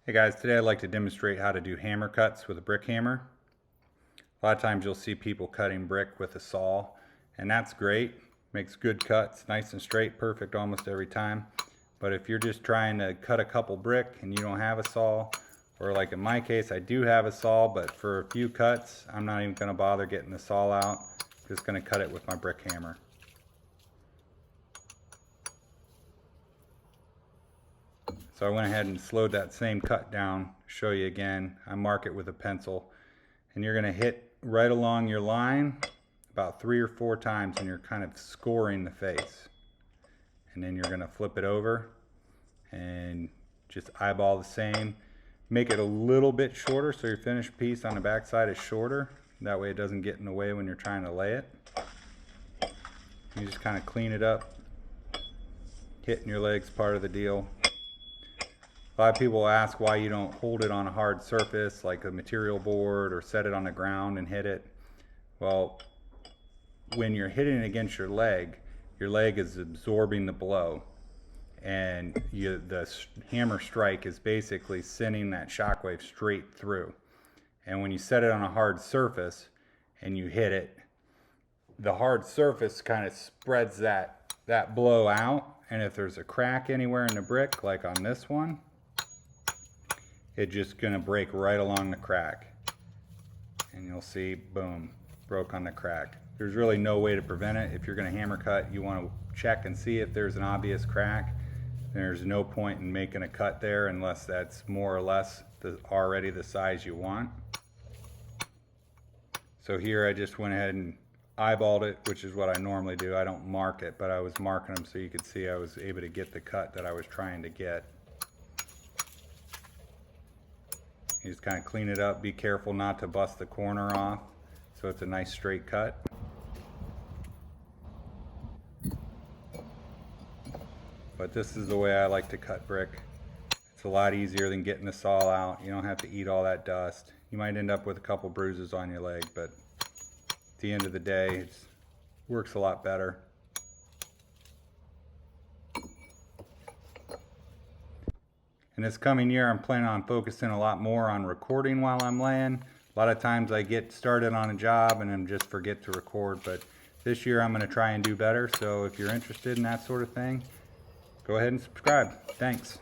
Hey guys, today I'd like to demonstrate how to do hammer cuts with a brick hammer. A lot of times you'll see people cutting brick with a saw, and that's great. Makes good cuts, nice and straight, perfect almost every time. But if you're just trying to cut a couple brick and you don't have a saw, or like in my case, I do have a saw, but for a few cuts, I'm not even gonna bother getting the saw out. Just gonna cut it with my brick hammer. So I went ahead and slowed that same cut down, show you again. I mark it with a pencil, and you're gonna hit right along your line about 3 or 4 times, and you're kind of scoring the face. And then you're gonna flip it over and just eyeball the same. Make it a little bit shorter so your finished piece on the back side is shorter. That way it doesn't get in the way when you're trying to lay it. You just kind of clean it up. Hitting your legs part of the deal. A lot of people ask why you don't hold it on a hard surface like a material board or set it on the ground and hit it. Well, when you're hitting it against your leg is absorbing the blow, and the hammer strike is basically sending that shockwave straight through. And when you set it on a hard surface and you hit it, the hard surface kind of spreads that blow out, and if there's a crack anywhere in the brick, like on this one, it's just gonna break right along the crack. And you'll see, boom, broke on the crack. There's really no way to prevent it. If you're gonna hammer cut, you wanna check and see if there's an obvious crack. There's no point in making a cut there unless that's more or less already the size you want. So here I just went ahead and eyeballed it, which is what I normally do. I don't mark it, but I was marking them so you could see I was able to get the cut that I was trying to get. You just kind of clean it up. Be careful not to bust the corner off, so it's a nice straight cut. But this is the way I like to cut brick. It's a lot easier than getting the saw out. You don't have to eat all that dust. You might end up with a couple bruises on your leg, but at the end of the day, it works a lot better. And this coming year, I'm planning on focusing a lot more on recording while I'm laying. A lot of times I get started on a job and then just forget to record, but this year I'm going to try and do better. So if you're interested in that sort of thing, go ahead and subscribe. Thanks.